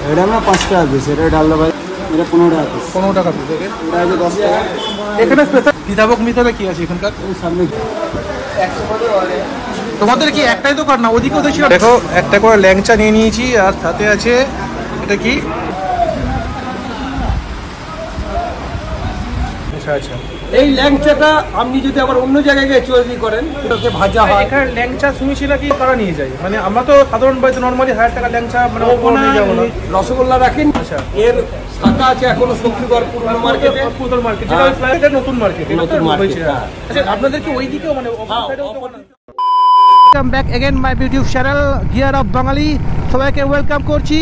এটা আমরা 5 টাকা পিস, এটা ডালদা ভাই, এটা 15 টাকা পিস। 15 টাকা পিস। ওকে, এটা আছে 10 টাকা। এখানে স্পেশাল বিধাবক মিতাবে কি আছে এখানকার? এই সামনে 100 করে ওয়ালে। তোমাদের কি একটাই দোকান না ওদিকে ওদের ছিল? দেখো একটা করে ল্যাংচা নিয়ে নিয়েছি, আর সাথে আছে এটা কি, আচ্ছা আচ্ছা, এই ল্যাংচাটা আপনি যদি আবার অন্য জায়গায় গিয়ে চুরি করেন ওটাকে ভাজা হয়। এখানে ল্যাংচা শুনেছি নাকি তারা নিয়ে যায়, মানে আমরা তো সাধারণ বাড়িতে নর্মালি 1000 টাকা ল্যাংচা মানে নিয়ে যাবো না। রসগোল্লা রাখেন। আচ্ছা, এর শাখা আছে এখনো শক্তিগড় পুরনো মার্কেটে, পুতুল মার্কেট, যেটা ফ্লাইটের নতুন মার্কেট, নতুন মার্কেট। আচ্ছা, আপনাদের কি ওইদিকেও মানে welcome back again my YouTube channel gear of Bangali. সবাইকে ওয়েলকাম করছি।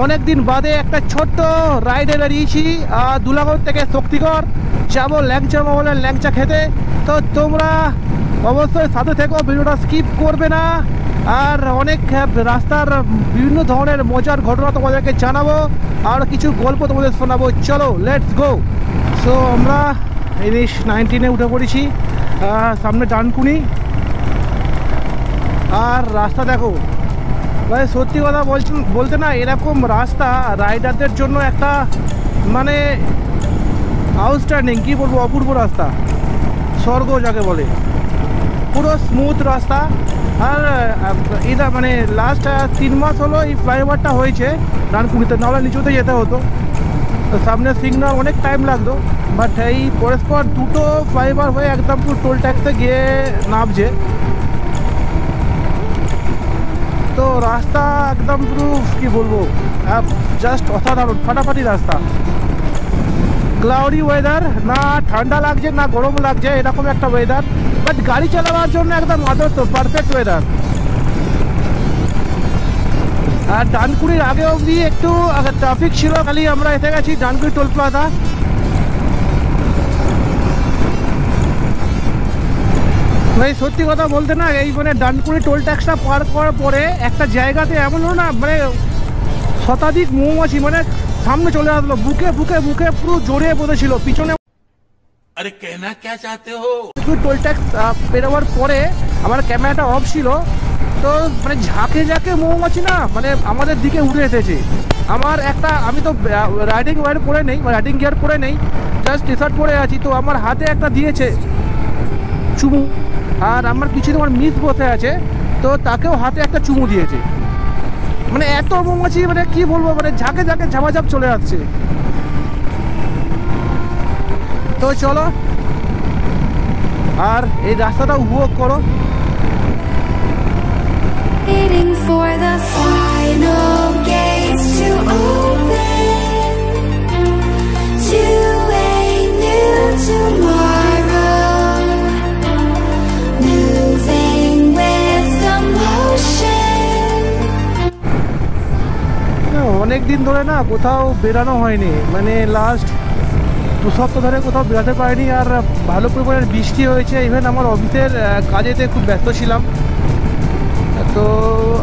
অনেক দিন বাদে একটা ছোট্ট রাইডে বেরিয়েছি দুলাগড় থেকে শক্তিগড় যাবো ল্যাংচা মহলের ল্যাংচা খেতে। তো তোমরা অবশ্যই সাথে থেকো, ভিডিওটা স্কিপ করবে না। আর অনেক রাস্তার বিভিন্ন ধরনের মজার ঘটনা তোমাদেরকে জানাবো, আর কিছু গল্প তোমাদের শোনাবো। চলো লেটস গো। সো আমরা NH 19-এ উঠে পড়েছি, সামনে ডানকুনি। আর রাস্তা দেখো ভাই, সত্যি কথা বলতে না, এরকম রাস্তা রাইডারদের জন্য একটা মানে আউটস্ট্যান্ডিং, কি বলবো, অপূর্ব রাস্তা, স্বর্গ যাকে বলে। পুরো স্মুথ রাস্তা। আর এটা মানে লাস্ট 3 মাস হলো এই ফ্লাইওভারটা হয়েছে ডানকুনিতে, নাহলে নিচুতে যেতে হতো। তো সামনে সিগন্যাল অনেক টাইম লাগতো, বাট এই পরস্পর দুটো ফ্লাইওভার হয়ে একদম পুরো টোল ট্যাক্সে গিয়ে নামছে। তো রাস্তা একদম পুরো কি বলবো, জাস্ট অসাধারণ, ফাটাফাটি রাস্তা। ক্লাউডি ওয়েদার, না ঠান্ডা লাগছে না গরম লাগছে, এরকম একটা ওয়েদার, বাট গাড়ি চালানোর জন্য একদম আদর্শ পারফেক্ট ওয়েদার। আর ডানকুনির আগে অবধি একটু ট্রাফিক ছিল, খালি আমরা এসে গেছি ডানকুনি টোল প্লাজা। ভাই সত্যি কথা বলতে না, এই মানে ডানকুনি টোল ট্যাক্সটা পার করার পরে একটা জায়গাতে এমন হলো না, মানে শতাধিক মৌমাছি মানে সামনে চলে আসলো, বুকে বুকে বুকে পুরো জড়িয়ে পড়েছিল পিছনে। আরে কেনা কে চাতে হো? টোল ট্যাক্স পেরোবার পরে আমার ক্যামেরাটা অফ ছিল, তো মানে ঝাঁকে ঝাঁকে মৌমাছি না মানে আমাদের দিকে উঠে এসেছে। আমার একটা, আমি তো রাইডিং ওয়্যার পরে নেই, রাইডিং গিয়ার পরে নেই, জাস্ট টি শার্ট পরে আছি। তো আমার হাতে একটা দিয়েছে চুমু, আর আমার পিছনে আমার মিস বসে আছে, তো তাকেও হাতে একটা চুমু দিয়েছে। মানে এত মৌমাছি, মানে কি বলবো, মানে ঝাঁকে ঝাঁকে ঝাপাঝাপ চলে আসছে। তো চলো, আর এই রাস্তাটা উপভোগ করো। Waiting for the final gates to open to a new tomorrow, moving with the motion. অনেক দিন ধরে না কোথাও বেরানো হয়নি, মানে লাস্ট 2 সপ্তাহ ধরে কোথাও বেরাতে পারিনি। আর ভালো পরিমাণের বৃষ্টি হয়েছে, ইভেন আমার অফিসের কাজেতে খুব ব্যস্ত ছিলাম। তো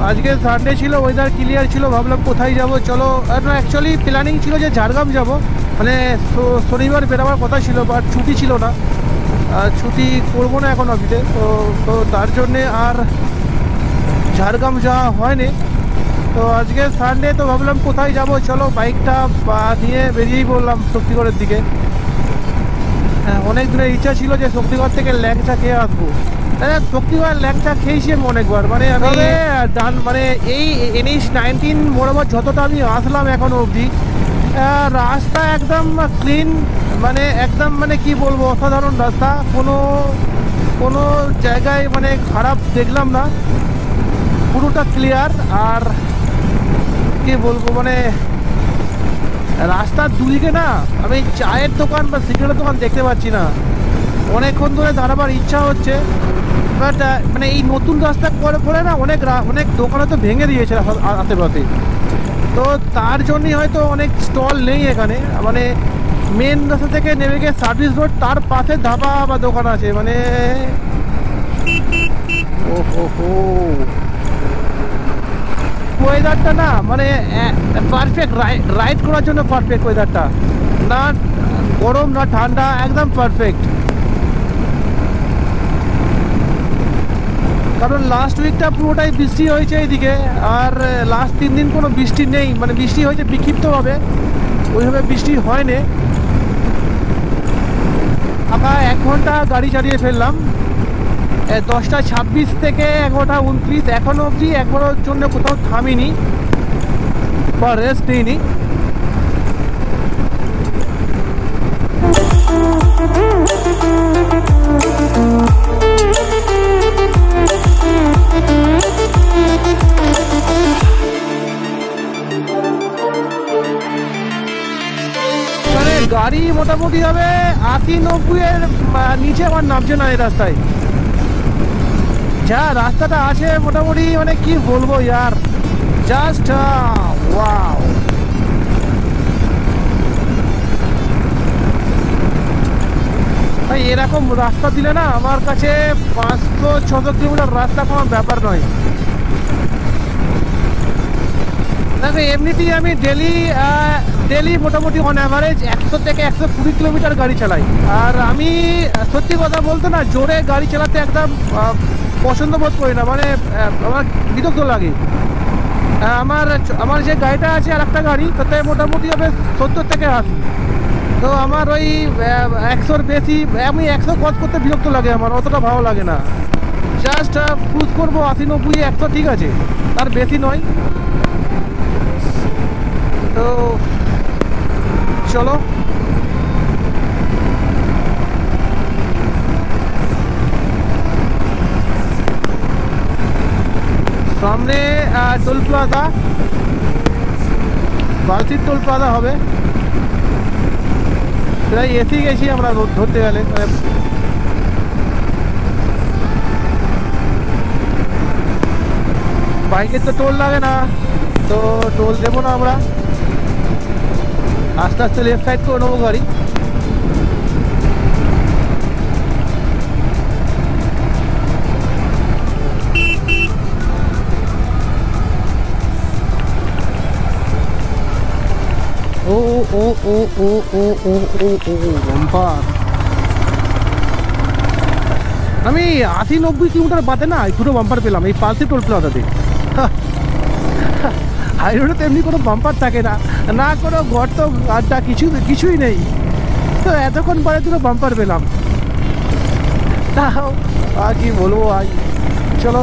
আজকে সানডে ছিল, ওয়েদার ক্লিয়ার ছিল, ভাবলাম কোথায় যাব চলো। আর না, অ্যাকচুয়ালি প্ল্যানিং ছিল যে ঝাড়গ্রাম যাব, মানে শনিবার বেরোবার কথা ছিল, বাট ছুটি ছিল না, ছুটি করবো না এখন অফিসে। তো তার জন্যে আর ঝাড়গ্রাম যাওয়া হয়নি। তো আজকে সানডে, তো ভাবলাম কোথায় যাব চলো, বাইকটা নিয়ে বেরিয়েই পড়লাম শক্তিগড়ের দিকে। হ্যাঁ, অনেক দিনের ইচ্ছা ছিল যে শক্তিগড় থেকে ল্যাংচা খেয়ে আসবো। শক্তিগড় ল্যাংচা খেয়েছি আমি অনেকবার, মানে আমি মানে এই NH 19 বরাবর যতটা আমি আসলাম এখনো অবধি, রাস্তা একদম ক্লিন, মানে একদম মানে কি বলবো, অসাধারণ রাস্তা, কোনো জায়গায় মানে খারাপ দেখলাম না, পুরোটা ক্লিয়ার। আর কি বলবো, মানে রাস্তার দুদিকে না আমি চায়ের দোকান বা সিগারেটের দোকান দেখতে পাচ্ছি না। অনেকক্ষণ ধরে দাঁড়াবার ইচ্ছা হচ্ছে, বাট মানে এই নতুন রাস্তা করে না অনেক দোকানে তো ভেঙে দিয়েছে আশেপাশে, তো তার জন্যই হয়তো অনেক স্টল নেই এখানে। মানে মেন রাস্তা থেকে নেমে গিয়ে সার্ভিস রোড, তার পাশে ধাবা বা দোকান আছে, মানে ওহো, ওয়েদারটা না মানে পারফেক্ট রাইড করার জন্য, পারফেক্ট ওয়েদারটা, না গরম না ঠান্ডা, একদম পারফেক্ট। কারণ লাস্ট উইকটা পুরোটাই বৃষ্টি হয়েছে এইদিকে, আর লাস্ট 3 দিন কোনো বৃষ্টি নেই, মানে বৃষ্টি হয়েছে বিক্ষিপ্তভাবে, ওইভাবে বৃষ্টি হয়নি। আমরা 1 ঘন্টা গাড়ি চালিয়ে ফেললাম, 10টা 26 থেকে 11টা 29, এখনো অবধি একবারের জন্য কোথাও থামিনি বা রেস্ট নিইনি। গাড়ি মোটামুটি হবে 80-90 এর নিচে আমার নামছে না এই রাস্তায়। যা রাস্তাটা আছে মোটামুটি, মানে কি বলবো ইয়ার, জাস্ট ওয়াও। ভাই এরকম রাস্তা দিলে না আমার কাছে 500-600 কিলোমিটার রাস্তা কোনো ব্যাপার নয়। দেখো এমনিতেই আমি ডেলি মোটামুটি অন অ্যাভারেজ 100 থেকে 120 কিলোমিটার গাড়ি চালাই। আর আমি সত্যি কথা বলতে না, জোরে গাড়ি চালাতে একদম পছন্দ বোধ করি না, মানে আমার বিরক্ত লাগে। আমার যে গাড়িটা আছে আর একটা গাড়ি, তাতে মোটামুটি হবে 70 থেকে 80। তো আমার ওই 100-র বেশি, আমি 100 ক্রস করতে বিরক্ত লাগে, আমার অতটা ভালো লাগে না। জাস্ট ক্রুজ করবো 80-90, 100 ঠিক আছে, তার বেশি নয়। তো চলো সামনে টোল প্লাজা, বালতির টোল প্লাজা হবে, সেটাই এসে গেছি আমরা ধরতে গেলে। বাইকের তো টোল লাগে না, তো টোল দেবো না আমরা, আস্তে আস্তে লেফট সাইড করে নেবো গাড়ি। ও ও ও ও ও ও ও ও বাম্পার। আমি 80-90 কিলোমিটার বাদে না দুটো বাম্পার পেলাম এই পালসি টোল প্লাজাতে। হাইরোডে তো এমনি কোনো বাম্পার থাকে না, না কোনো গর্ত আড্ডা কিছুই নেই, তো এতক্ষণ পরে দুটো বাম্পার পেলাম। তাও আর কি বলবো, আজ চলো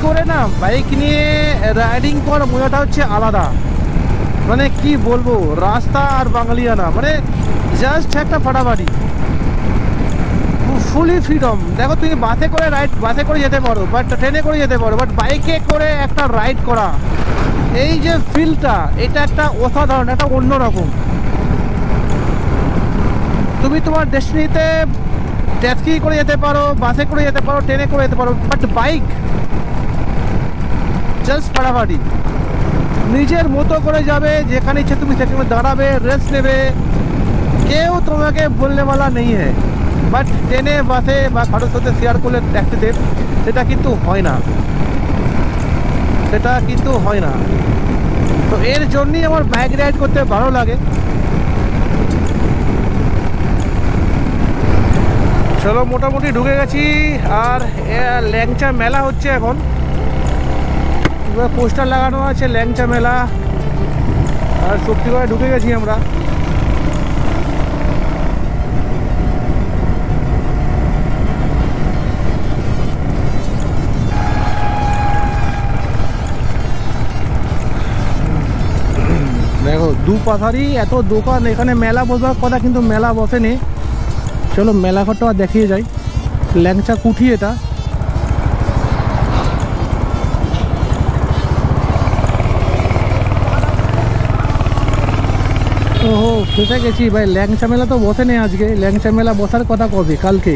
করে না, বাইক নিয়ে রাইডিং করার মজাটা হচ্ছে আলাদা। মানে কি বলবো, রাস্তা আর বাঙালিয়ানা, মানে জাস্ট একটা ফাটাফাটি, ফুলি ফ্রিডম। দেখো তুমি বাসে করে যেতে পারো, বাট ট্রেনে করে যেতে পারো, বাট বাইকে করে একটা রাইড করা, এই যে ফিলটা, এটা একটা অসাধারণ, একটা অন্যরকম। তুমি তোমার ডেস্টিনিতে ট্যাক্সি করে যেতে পারো, বাসে করে যেতে পারো, ট্রেনে করে যেতে পারো, বাট বাইক জাস্ট ফাটাফাটি, নিজের মতো করে যাবে, যেখানে ইচ্ছে তুমি সেখানে দাঁড়াবে, রেস্ট নেবে, কেউ তোমাকে বললে वाला নেই হ্যাঁ। বাট ট্রেনে বাসে বা কারোর সাথে শেয়ার করলে ট্যাক্সিতে সেটা কিন্তু হয় না, তো এর জন্যই আমার বাইক রাইড করতে ভালো লাগে। চলো মোটামুটি ঢুকে গেছি, আর ল্যাংচা মেলা হচ্ছে এখন, পোস্টার লাগানো আছে ল্যাংচা মেলা, আর শক্তিগড়ে ঢুকে গেছি আমরা। দেখো দুপাশারই এত দোকান, এখানে মেলা বসবার কথা কিন্তু মেলা বসেনি। চলো মেলা ঘরটা দেখিয়ে যাই, ল্যাংচা কুঠি এটা। ওহো ফেসে গেছি ভাই, ল্যাংচা মেলা তো বসে নেই আজকে, ল্যাংচা মেলা বসার কথা কবে, কালকে।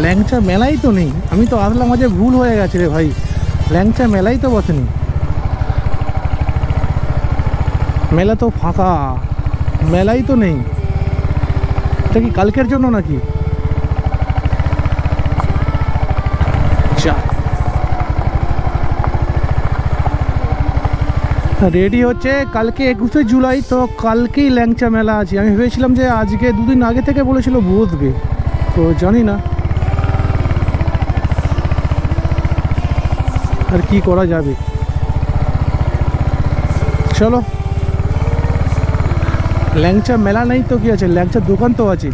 ল্যাংচা মেলাই তো নেই, আমি তো আসলাম আজ ভুল হয়ে গেছে রে ভাই, ল্যাংচা মেলাই তো বসেনি, মেলা তো ফাঁকা। মেলাই তো নেই। এটা কি কালকের জন্য নাকি? রেডি হচ্ছে, কালকে 21শে জুলাই, তো কালকেই ল্যাংচা মেলা আছে। আমি ভেবেছিলাম যে আজকে, দুদিন আগে থেকে বলেছিল বসবে, তো জানি না আর কি করা যাবে। চলো, ল্যাংচা মেলা নেই তো কি আছে, ল্যাংচার দোকান তো আছে।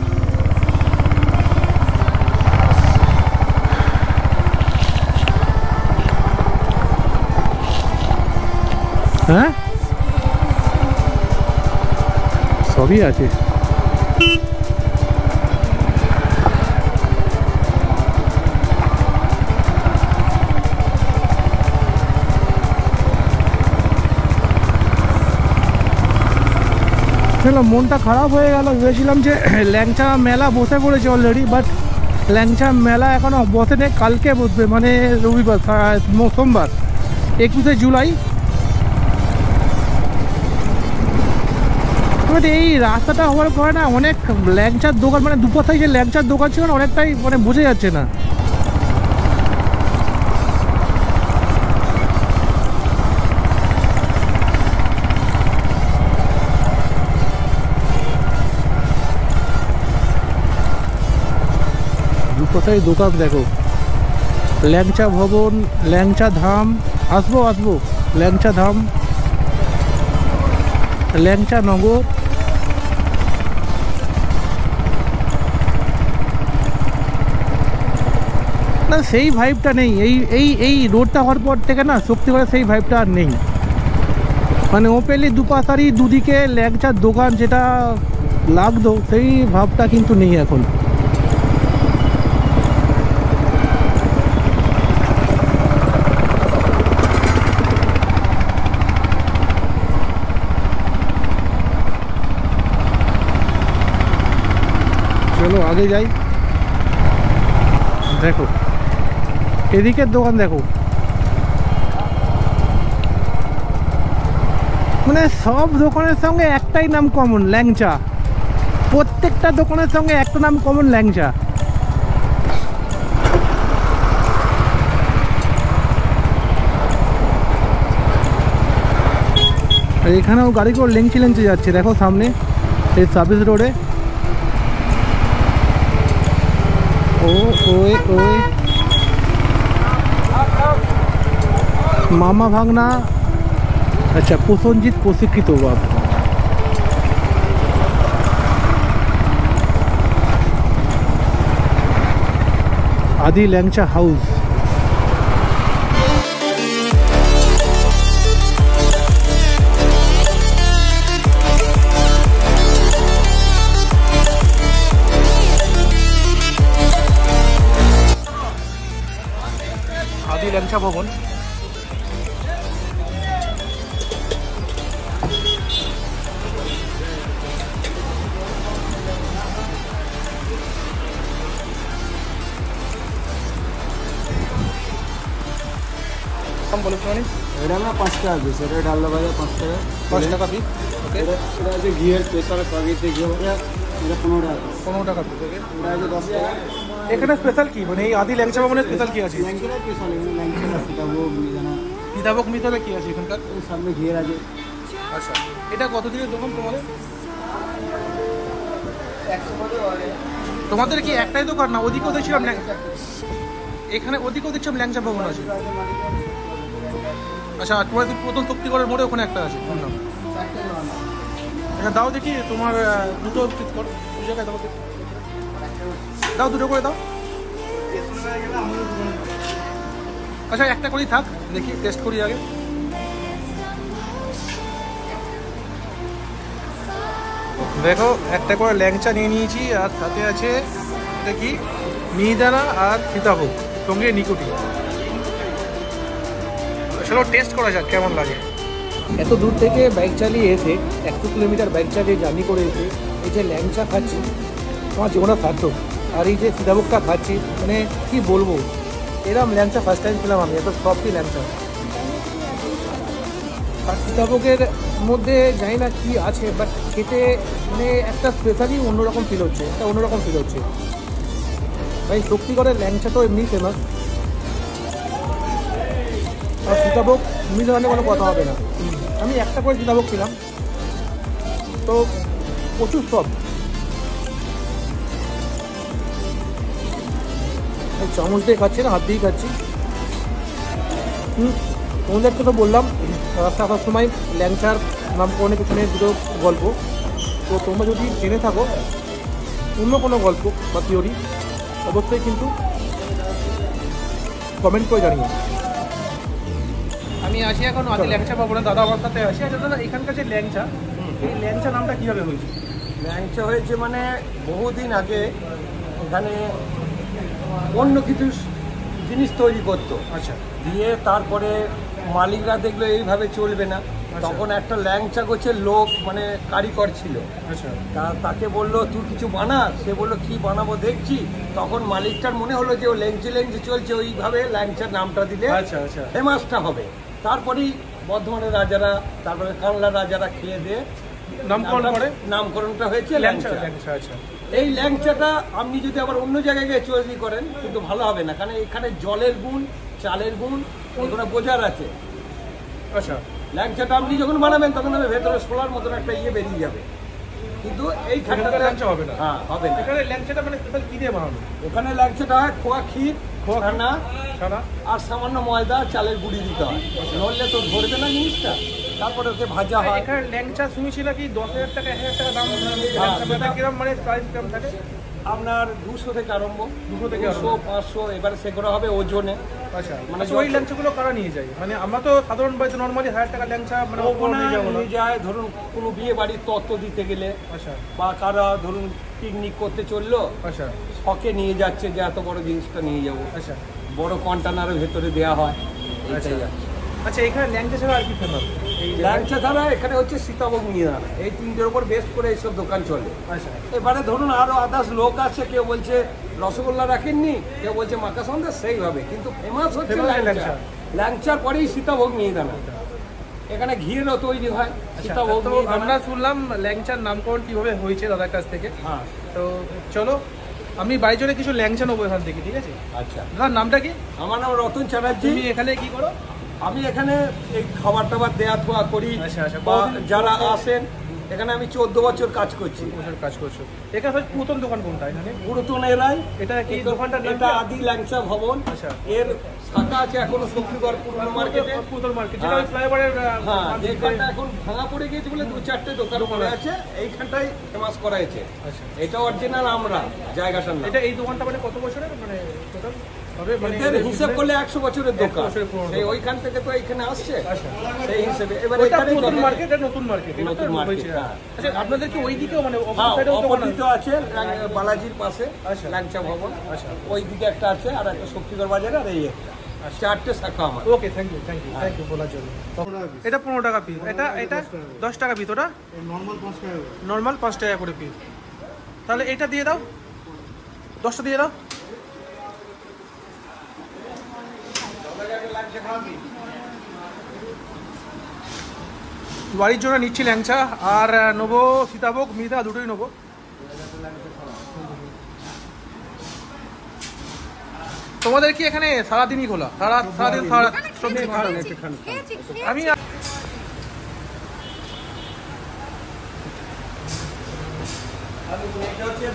হ্যাঁ, সবই আছে। চলো, মনটা খারাপ হয়ে গেল। ভেবেছিলাম যে ল্যাংচা মেলা বসে পড়েছে অলরেডি, বাট ল্যাংচা মেলা এখনও বসে নেই, কালকে বসবে, মানে রবিবার, সোমবার 21শে জুলাই। এই রাস্তাটা হওয়ার পরে না অনেক ল্যাংচার দোকান, মানে দুপাশায় যে ল্যাংচার দোকান ছিল না, অনেকটাই মানে বোঝা যাচ্ছে না। দুপাশায় দোকান দেখো, ল্যাংচা ভবন, ল্যাংচা ধাম, আসবো ল্যাংচা ধাম, ল্যাংচা নগর। না, সেই ভাইবটা নেই। এই রোডটা হওয়ার পর থেকে না শক্তিগড়ের সেই ভাইবটা আর নেই। মানে ওপেনলি দুপাশারই দুদিকে ল্যাংচার দোকান যেটা লাগতো, সেই ভাবটা কিন্তু নেই এখন। চলো আগে যাই। দেখো এদিকের দোকান দেখো, মানে সব দোকানের সঙ্গে একটাই নাম কমন, ল্যাংচা। প্রত্যেকটা দোকানের সঙ্গে একটা নাম কমন, ল্যাংচা। আর এখানেও গাড়ি করে লেংচে যাচ্ছে, দেখো সামনে এই সার্ভিস রোডে। ওই মামা ভাগনা, আচ্ছা প্রসেনজিৎ প্রশিক্ষিত বাপ। আদি ল্যাংচা হাউস। আদি ল্যাংচা ভবন। কম বলো মানে এটা না 5 টাকা পিস, এটা ডালদা ভাজা 5 টাকা, 5 টাকা পিস। ওকে, এটা আছে ঘিয়ের স্পেশাল পাকিতে ঘি, এটা 15 টাকা, 15 টাকা পিস। ওকে, এটা আছে 10 টাকা। এখানে স্পেশাল কি, মানে এই আদি ল্যাংচা ভবনের স্পেশাল কি আছে? ল্যাংচা স্পেশাল, ল্যাংচা সীতাভোগ মিহিদানা। সীতাভোগ মিহিদানা কি আছে এখানকার? এই সামনে ঘিয়ের আছে। আচ্ছা, এটা কত দিনের দোকান তোমাদের? 100 টাকা। তোমাদের কি একটাই দোকান না ওদিকেও দেখছিলাম, এখানে ওদিকেও দেখছিলাম ল্যাংচা ভবন আছে? আচ্ছা, তোমাদের প্রথম শক্তিগড়ের মোড়ে ওখানে একটা আছে, শুনলাম। আচ্ছা দাও দেখি, তোমার দুটো পিস করো, দু জায়গায় দাও, দাও দুটো করে দাও। আচ্ছা একটা করেই থাক, দেখি টেস্ট করি আগে। দেখো একটা করে ল্যাংচা নিয়ে নিয়েছি, আর সাথে আছে এটা কি মিহিদানা আর সীতাভোগ, সঙ্গে নিকোটিন। চলো টেস্ট করা যাক কেমন লাগে। এত দূর থেকে বাইক চালিয়ে এসে 100 কিলোমিটার বাইক চালিয়ে জার্নি করে এসে এই যে ল্যাংচা খাচ্ছি, আমার জীবনে সার্থক। আর এই যে সীতাভোগটা খাচ্ছি, মানে কি বলবো, এরকম ল্যাংচা ফার্স্ট টাইম খেলাম আমি, এত সফটই ল্যাংচা। আর সীতাভোগের মধ্যে জানি না কি আছে, বাট খেতে মানে একটা স্পেশালি অন্যরকম ফিল হচ্ছে, ভাই শক্তিগড়ের ল্যাংচা তো এমনি ফেমাস, আর সীতাভোগ মিল হলে কোনো কথা হবে না। আমি একটা করে সীতাভোগ ছিলাম, তো প্রচুর সব চামচ দিয়ে খাচ্ছি না, হাত দিয়েই খাচ্ছি। তোমাদেরকে তো বললাম রাস্তা আসার সময় ল্যাংচার নামকরণের পিছনে দুটো গল্প, তো তোমরা যদি জেনে থাকো অন্য কোনো গল্প বা থিওরি অবশ্যই কিন্তু কমেন্ট করে জানিও। আমি আসি এখন আদি ল্যাংচা পাবো না, দাদা আমার সাথে আসি। আচ্ছা দাদা, এখানকার যে ল্যাংচা, এই ল্যাংচা নামটা কীভাবে হয়েছে? ল্যাংচা হয়েছে মানে বহুদিন আগে এখানে অন্য কিছু জিনিস তৈরি করতো। আচ্ছা, দিয়ে তারপরে মালিকরা দেখলো এইভাবে চলবে না, তখন একটা ল্যাংচা গোছের লোক মানে কারিগর ছিল। আচ্ছা, তাকে বললো তুই কিছু বানা, সে বললো কি বানাবো দেখছি। তখন মালিকটার মনে হলো যে ও ল্যাংচি চলছে, ওইভাবে ল্যাংচার নামটা দিলে আচ্ছা আচ্ছা ফেমাসটা হবে। তারপরেই বর্ধমানের রাজারা, তারপরে কানলার রাজারা খেয়ে দিয়ে নামকরণটা হয়েছে ল্যাংচা। আচ্ছা, এই ল্যাংচাটা আপনি যদি আবার অন্য জায়গায় গিয়ে তৈরি করেন কিন্তু ভালো হবে না, কারণ এখানে জলের গুণ, চালের গুণ ওগুলো বোঝার আছে। আচ্ছা, ল্যাংচাটা আপনি যখন বানাবেন তখন হবে ভেতরে সোলার মতন একটা বেরিয়ে যাবে, কিন্তু এইখানে ল্যাংচা হবে না। হ্যাঁ, হবে না। এখানে ল্যাংচাটা মানে স্পেশাল কি দিয়ে বানানো? ওখানে ল্যাংচাটা হয় খোয়া ক্ষীর, ছানা আর সামান্য ময়দা, চালের গুঁড়ি দিতে হয়, নড়লে তো ধরবে না জিনিসটা। তারপরে ওকে ভাজা হয়। এখানে ল্যাংচা শুনেছি নাকি 10,000 টাকা 1,000 টাকা দাম, কিরকম মানে প্রাইস কিরকম থাকে? আপনার 200 থেকে আরম্ভ, 200 থেকে 500, এবারে সেগুলো হবে ওজনে। আচ্ছা, মানে ওই ল্যাংচাগুলো কারা নিয়ে যায়? মানে আমরা তো সাধারণ বাড়িতে নর্মালি 1,000 টাকা ল্যাংচা মানে নিয়ে যায়, ধরুন কোনো বিয়ে বাড়ির তত্ত্ব দিতে গেলে, আচ্ছা, বা কারা ধরুন পিকনিক করতে চললো, আচ্ছা, শখে নিয়ে যাচ্ছে যে এত বড় জিনিসটা নিয়ে যাবো, আচ্ছা, বড় কন্টেনারের ভেতরে দেওয়া হয়। আচ্ছা, এখানে ল্যাংচা ছাড়া আর কি ফেমাস? ল্যাংচা ছাড়া এখানে হচ্ছে সীতাভোগ মিহিদানা, এই তিনটের উপর বেস করে এইসব দোকান চলে। আচ্ছা, এবারে ধরুন আরো আদার্স লোক আছে, কেউ বলছে রসগোল্লা রাখেননি, কেউ বলছে মাখা সন্দেশ, সেইভাবে, কিন্তু ফেমাস হচ্ছে ল্যাংচা। ল্যাংচার পরেই সীতাভোগ মিহিদানা। এখানে ঘিয়েরও তৈরি হয় সীতাভোগ। আমরা শুনলাম ল্যাংচার নামকরণ কিভাবে হয়েছে দাদার কাছ থেকে। হ্যাঁ, তো চলো আমি বাড়ি চলে কিছু ল্যাংচা নেবো এখান থেকে, ঠিক আছে? আচ্ছা, দাদার নামটা কি? আমার নাম রতন চ্যাটার্জি। তুমি এখানে কি করো? আমি এখানে এই খাবার টাবার দেওয়া থোয়া করি। আচ্ছা, আচ্ছা, বা যারা আসেন এখানে আমি 14 বছর কাজ করছি। কাজ করছো এখানে? পুরাতন দোকান কোনটা এখানে? পুরাতন এরাই। এটা কি দোকানটা? এটা আদি ল্যাংচা ভবন। আচ্ছা, এর শাখা আছে এখনো শক্তিগড় পুরনো মার্কেটে। পুরাতন মার্কেট যেটা ফ্লাইওভারের। হ্যাঁ, যেখানটা এখন ভাঙা পড়ে গিয়েছে বলে 2-4টে দোকান পড়ে আছে, এইখানটাই ফেমাস করা হয়েছে। আচ্ছা, এটা অরিজিনাল আমরা জায়গাটার নাম। এটা এই দোকানটা মানে কত বছরের মানে টোটাল হবে? মানে হিসাব করলে 100 বছরের দোকান। সেই ওইখান থেকে তো এখানে আসছে, সেই হিসেবে। এবার এখানে নতুন মার্কেট, নতুন মার্কেট, নতুন মার্কেট। আচ্ছা, আপনাদের কি ওই দিকেও মানে অপোজিটও আছে বালাজির পাশে ল্যাংচা ভবন। আচ্ছা, ওই দিকে একটা আছে, আর একটা শক্তিগড় বাজারে, আর এই একটা। 4টে শাখা আমার। ওকে, থ্যাংক ইউ বলার জন্য। এটা 15 টাকা পিস, এটা 10 টাকা পিস, ওটা নর্মাল 5 টাকা করে পিস। তাহলে এটা দিয়ে দাও, 10টা দিয়ে দাও। বাড়ির জন্য নিচ্ছি ল্যাংচা, আর নেবো সীতাভোগ মিহিদানা, দুটোই নেবো। তোমাদের কি এখানে সারাদিনই খোলা? সারাদিন আমি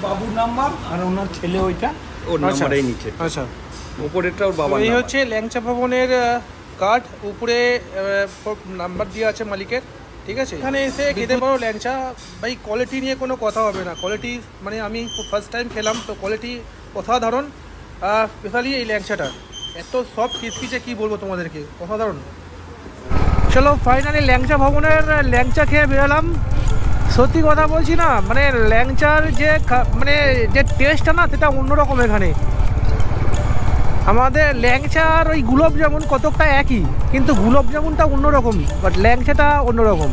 বাবুর নাম্বার, আর ওনার ছেলে ওইটা ওর নাম্বারেই নিচে। আচ্ছা, উপরেরটা ওর বাবা। এই হচ্ছে ল্যাংচা ভবনের কার্ড, উপরে নাম্বার দেওয়া আছে মালিকের, ঠিক আছে? এখানে এসে খেতে পারো ল্যাংচা। ভাই কোয়ালিটি নিয়ে কোনো কথা হবে না, কোয়ালিটি মানে আমি ফার্স্ট টাইম খেলাম, তো কোয়ালিটি অসাধারণ। স্পেশালি এই ল্যাংচাটা এত সব কিচকিচে, কি বলবো তোমাদেরকে, অসাধারণ। চলো ফাইনালি ল্যাংচা ভবনের ল্যাংচা খেয়ে বেরোলাম। সত্যি কথা বলছি না, মানে ল্যাংচার যে মানে যে টেস্টটা না, সেটা অন্যরকম। এখানে আমাদের ল্যাংচার ওই গুলাব জামুন কতকটা একই, কিন্তু গুলাব জামুনটা অন্যরকম, বাট ল্যাংচাটা অন্যরকম।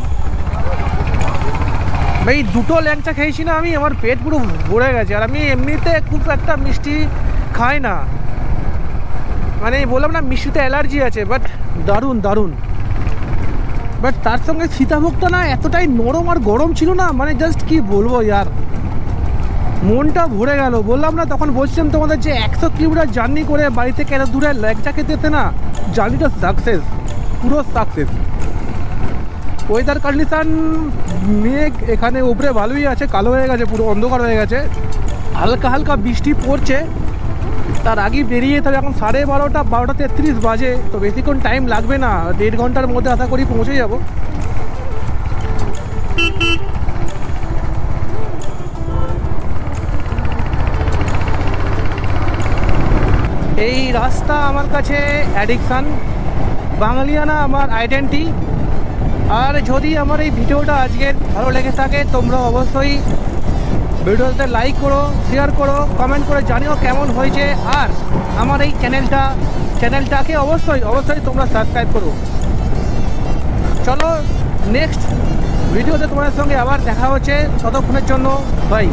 এই দুটো ল্যাংচা খেয়েছি না আমি, আমার পেট পুরো ভরে গেছে। আর আমি এমনিতে খুব একটা মিষ্টি খাই না, মানে বললাম না মিষ্টিতে অ্যালার্জি আছে, বাট দারুণ দারুণ। বাট তার সঙ্গে সীতাভোগটা না এতটাই নরম আর গরম ছিল না, মানে জাস্ট কি বলবো ইয়ার, মনটা ভরে গেল। বললাম না তখন, বলছিলাম তোমাদের যে 100 কিলোমিটার জার্নি করে বাড়ি থেকে এত দূরে ল্যাংচা খেতে না, জার্নিটা সাকসেস, পুরো সাকসেস। ওয়েদার কন্ডিশান মেঘ এখানে উপরে ভালোই আছে, কালো হয়ে গেছে, পুরো অন্ধকার হয়ে গেছে, হালকা হালকা বৃষ্টি পড়ছে। তার আগে বেরিয়ে যেতে হবে, এখন 12:30, 12:33 বাজে, তো বেশিক্ষণ টাইম লাগবে না, 1.5 ঘন্টার মধ্যে আশা করি পৌঁছে যাব। এই রাস্তা আমার কাছে অ্যাডিকশান, বাঙালিয়ানা আমার আইডেন্টি। আর যদি আমার এই ভিডিওটা আজকের ভালো লেগে থাকে, তোমরা অবশ্যই ভিডিওতে লাইক করো, শেয়ার করো, কমেন্ট করে জানিও কেমন হয়েছে। আর আমার এই চ্যানেলটাকে অবশ্যই তোমরা সাবস্ক্রাইব করো। চলো নেক্সট ভিডিওতে তোমাদের সঙ্গে আবার দেখা হচ্ছে, ততক্ষণের জন্য বাই।